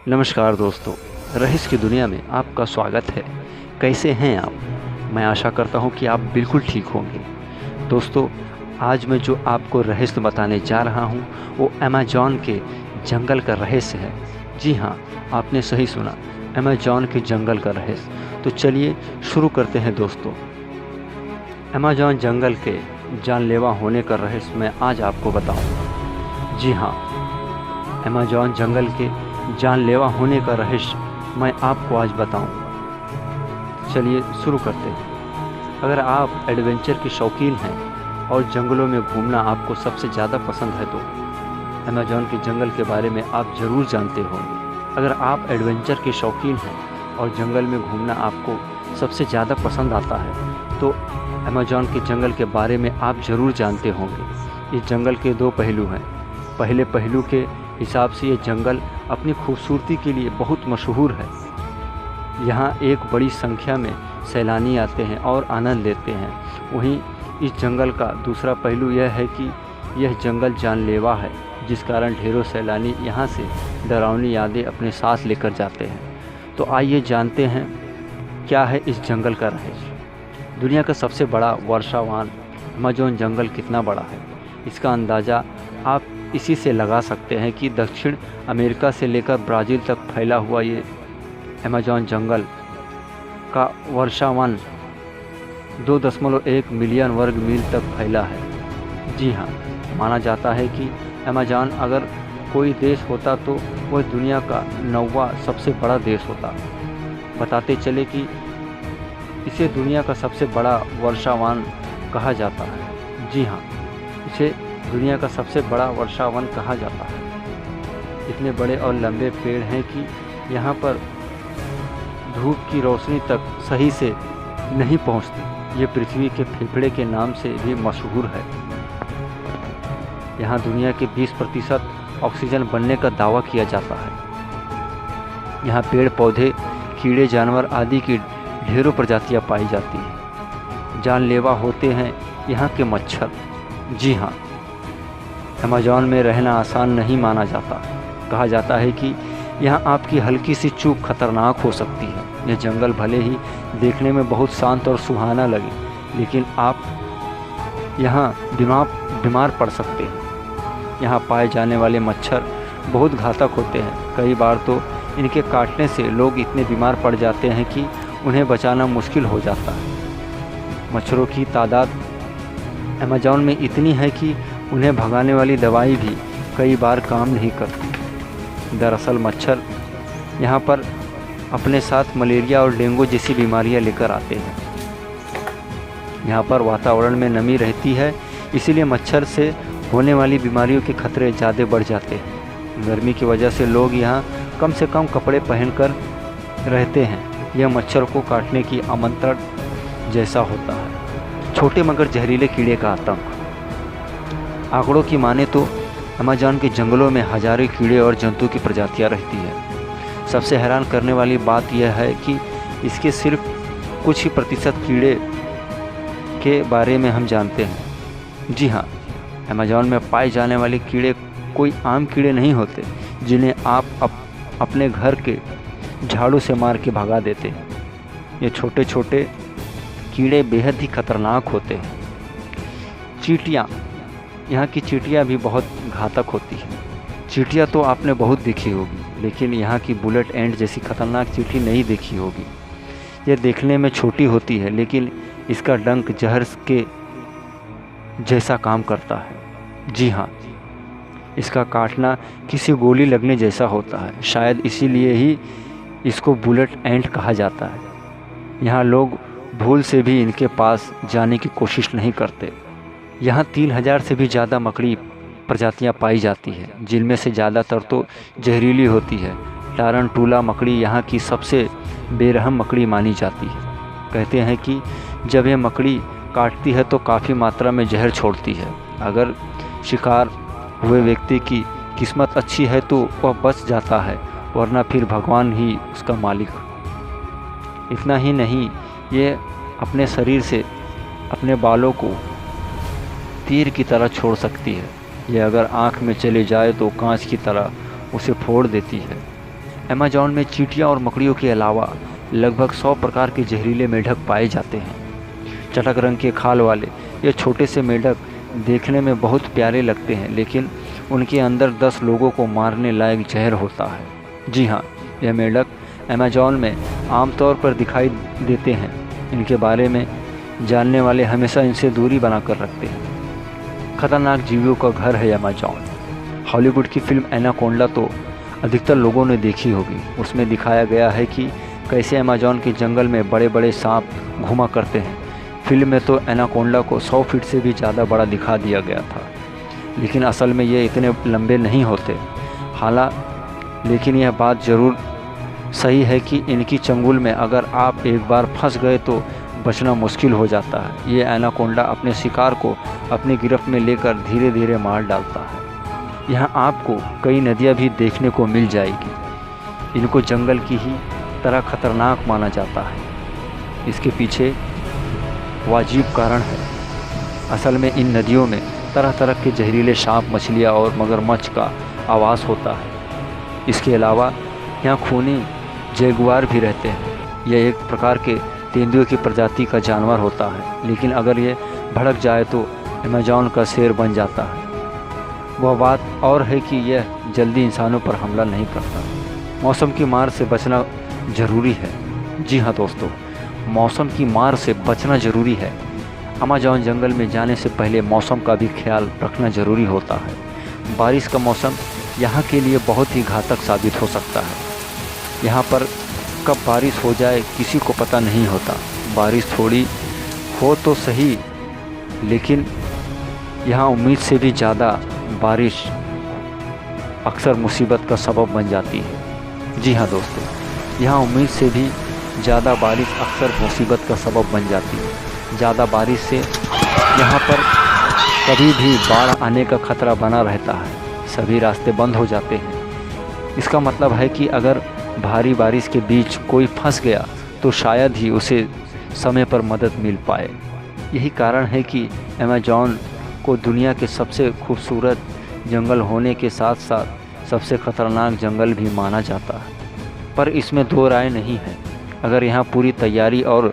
नमस्कार दोस्तों, रहस्य की दुनिया में आपका स्वागत है। कैसे हैं आप? मैं आशा करता हूं कि आप बिल्कुल ठीक होंगे। दोस्तों, आज मैं जो आपको रहस्य बताने जा रहा हूं वो अमेज़न के जंगल का रहस्य है। जी हाँ, आपने सही सुना, अमेज़न के जंगल का रहस्य। तो चलिए शुरू करते हैं दोस्तों। अमेज़न जंगल के जानलेवा होने का रहस्य मैं आज आपको बताऊंगा। जी हाँ, अमेज़न जंगल के जानलेवा होने का रहस्य मैं आपको आज बताऊंगा। चलिए शुरू करते हैं। अगर आप एडवेंचर के शौकीन हैं और जंगलों में घूमना आपको सबसे ज़्यादा पसंद है तो अमेज़न के जंगल के बारे में आप ज़रूर जानते होंगे। अगर आप एडवेंचर के शौकीन हैं और जंगल में घूमना आपको सबसे ज़्यादा पसंद आता है तो अमेज़न के जंगल के बारे में आप ज़रूर जानते होंगे। इस जंगल के दो पहलू हैं। पहले पहलू के हिसाब से ये जंगल अपनी खूबसूरती के लिए बहुत मशहूर है। यहाँ एक बड़ी संख्या में सैलानी आते हैं और आनंद लेते हैं। वहीं इस जंगल का दूसरा पहलू यह है कि यह जंगल जानलेवा है, जिस कारण ढेरों सैलानी यहाँ से डरावनी यादें अपने साथ लेकर जाते हैं। तो आइए जानते हैं क्या है इस जंगल का रहस्य। दुनिया का सबसे बड़ा वर्षावान अमेज़न जंगल कितना बड़ा है, इसका अंदाज़ा आप इसी से लगा सकते हैं कि दक्षिण अमेरिका से लेकर ब्राज़ील तक फैला हुआ ये अमेज़न जंगल का वर्षावन 2.1 मिलियन वर्ग मील तक फैला है। जी हाँ, माना जाता है कि अमेज़न अगर कोई देश होता तो वह दुनिया का 9वां सबसे बड़ा देश होता। बताते चले कि इसे दुनिया का सबसे बड़ा वर्षावन कहा जाता है। जी हाँ, इसे दुनिया का सबसे बड़ा वर्षावन कहा जाता है। इतने बड़े और लंबे पेड़ हैं कि यहाँ पर धूप की रोशनी तक सही से नहीं पहुँचती। ये पृथ्वी के फेफड़े के नाम से भी मशहूर है। यहाँ दुनिया के 20% ऑक्सीजन बनने का दावा किया जाता है। यहाँ पेड़ पौधे, कीड़े जानवर आदि की ढेरों प्रजातियाँ पाई जाती हैं। जानलेवा होते हैं यहाँ के मच्छर। जी हाँ, अमेज़न में रहना आसान नहीं माना जाता। कहा जाता है कि यहाँ आपकी हल्की सी चूक खतरनाक हो सकती है। यह जंगल भले ही देखने में बहुत शांत और सुहाना लगे, लेकिन आप यहाँ बीमार पड़ सकते हैं। यहाँ पाए जाने वाले मच्छर बहुत घातक होते हैं। कई बार तो इनके काटने से लोग इतने बीमार पड़ जाते हैं कि उन्हें बचाना मुश्किल हो जाता है। मच्छरों की तादाद अमेज़न में इतनी है कि उन्हें भगाने वाली दवाई भी कई बार काम नहीं करती। दरअसल मच्छर यहाँ पर अपने साथ मलेरिया और डेंगू जैसी बीमारियाँ लेकर आते हैं। यहाँ पर वातावरण में नमी रहती है, इसीलिए मच्छर से होने वाली बीमारियों के खतरे ज़्यादा बढ़ जाते हैं। गर्मी की वजह से लोग यहाँ कम से कम कपड़े पहनकर रहते हैं। यह मच्छर को काटने की आमंत्रण जैसा होता है। छोटे मगर जहरीले कीड़े का आतंक। आंकड़ों की माने तो अमेज़न के जंगलों में हजारों कीड़े और जंतु की प्रजातियां रहती है। सबसे हैरान करने वाली बात यह है कि इसके सिर्फ कुछ ही प्रतिशत कीड़े के बारे में हम जानते हैं। जी हाँ, अमेज़न में पाए जाने वाले कीड़े कोई आम कीड़े नहीं होते जिन्हें आप अपने घर के झाड़ू से मार के भगा देते हैं। ये छोटे छोटे कीड़े बेहद ही खतरनाक होते हैं। चींटियाँ, यहाँ की चींटियाँ भी बहुत घातक होती हैं। चींटियाँ तो आपने बहुत देखी होगी, लेकिन यहाँ की बुलेट एंड जैसी खतरनाक चींटी नहीं देखी होगी। यह देखने में छोटी होती है, लेकिन इसका डंक जहर के जैसा काम करता है। जी हाँ, इसका काटना किसी गोली लगने जैसा होता है। शायद इसीलिए ही इसको बुलेट एंट कहा जाता है। यहाँ लोग भूल से भी इनके पास जाने की कोशिश नहीं करते। यहाँ 3000 से भी ज़्यादा मकड़ी प्रजातियाँ पाई जाती है, जिनमें से ज़्यादातर तो जहरीली होती है। टारंटुला मकड़ी यहाँ की सबसे बेरहम मकड़ी मानी जाती है। कहते हैं कि जब यह मकड़ी काटती है तो काफ़ी मात्रा में जहर छोड़ती है। अगर शिकार हुए व्यक्ति की किस्मत अच्छी है तो वह बच जाता है, वरना फिर भगवान ही उसका मालिक। इतना ही नहीं, ये अपने शरीर से अपने बालों को तीर की तरह छोड़ सकती है। यह अगर आँख में चले जाए तो कांच की तरह उसे फोड़ देती है। अमेज़न में चींटियाँ और मकड़ियों के अलावा लगभग 100 प्रकार के जहरीले मेंढक पाए जाते हैं। चटक रंग के खाल वाले ये छोटे से मेंढक देखने में बहुत प्यारे लगते हैं, लेकिन उनके अंदर 10 लोगों को मारने लायक जहर होता है। जी हाँ, यह मेंढक अमेज़न में आमतौर पर दिखाई देते हैं। इनके बारे में जानने वाले हमेशा इनसे दूरी बनाकर रखते हैं। खतरनाक जीवियों का घर है अमेज़न। हॉलीवुड की फिल्म एनाकोंडा तो अधिकतर लोगों ने देखी होगी। उसमें दिखाया गया है कि कैसे अमेज़न के जंगल में बड़े बड़े सांप घुमा करते हैं। फिल्म में तो एनाकोंडा को 100 फीट से भी ज़्यादा बड़ा दिखा दिया गया था, लेकिन असल में ये इतने लंबे नहीं होते। लेकिन यह बात ज़रूर सही है कि इनकी चंगुल में अगर आप एक बार फंस गए तो बचना मुश्किल हो जाता है। ये एनाकोंडा अपने शिकार को अपनी गिरफ्त में लेकर धीरे धीरे मार डालता है। यहाँ आपको कई नदियाँ भी देखने को मिल जाएगी। इनको जंगल की ही तरह खतरनाक माना जाता है। इसके पीछे वाजिब कारण है। असल में इन नदियों में तरह तरह के जहरीले सांप, मछलियाँ और मगरमच्छ का आवास होता है। इसके अलावा यहाँ खूनी जैगुआर भी रहते हैं। यह एक प्रकार के तेंदुए की प्रजाति का जानवर होता है, लेकिन अगर ये भड़क जाए तो अमेज़न का शेर बन जाता है। वह बात और है कि यह जल्दी इंसानों पर हमला नहीं करता। मौसम की मार से बचना ज़रूरी है। जी हाँ दोस्तों, मौसम की मार से बचना ज़रूरी है। अमेज़न जंगल में जाने से पहले मौसम का भी ख्याल रखना ज़रूरी होता है। बारिश का मौसम यहाँ के लिए बहुत ही घातक साबित हो सकता है। यहाँ पर कब बारिश हो जाए किसी को पता नहीं होता। बारिश थोड़ी हो तो सही, लेकिन यहाँ उम्मीद से भी ज़्यादा बारिश अक्सर मुसीबत का सबब बन जाती है। जी हाँ दोस्तों, यहाँ उम्मीद से भी ज़्यादा बारिश अक्सर मुसीबत का सबब बन जाती है। ज़्यादा बारिश से यहाँ पर कभी भी बाढ़ आने का खतरा बना रहता है। सभी रास्ते बंद हो जाते हैं। इसका मतलब है कि अगर भारी बारिश के बीच कोई फंस गया तो शायद ही उसे समय पर मदद मिल पाए। यही कारण है कि अमेज़न को दुनिया के सबसे खूबसूरत जंगल होने के साथ साथ सबसे ख़तरनाक जंगल भी माना जाता है। पर इसमें दो राय नहीं है। अगर यहाँ पूरी तैयारी और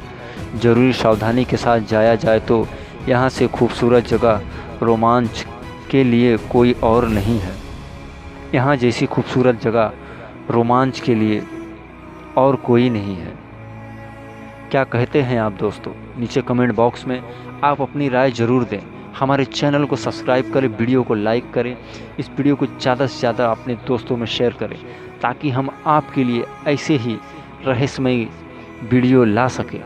ज़रूरी सावधानी के साथ जाया जाए तो यहाँ से खूबसूरत जगह रोमांच के लिए कोई और नहीं है। यहाँ जैसी खूबसूरत जगह रोमांच के लिए और कोई नहीं है। क्या कहते हैं आप दोस्तों? नीचे कमेंट बॉक्स में आप अपनी राय ज़रूर दें। हमारे चैनल को सब्सक्राइब करें, वीडियो को लाइक करें, इस वीडियो को ज़्यादा से ज़्यादा अपने दोस्तों में शेयर करें, ताकि हम आपके लिए ऐसे ही रहस्यमयी वीडियो ला सकें।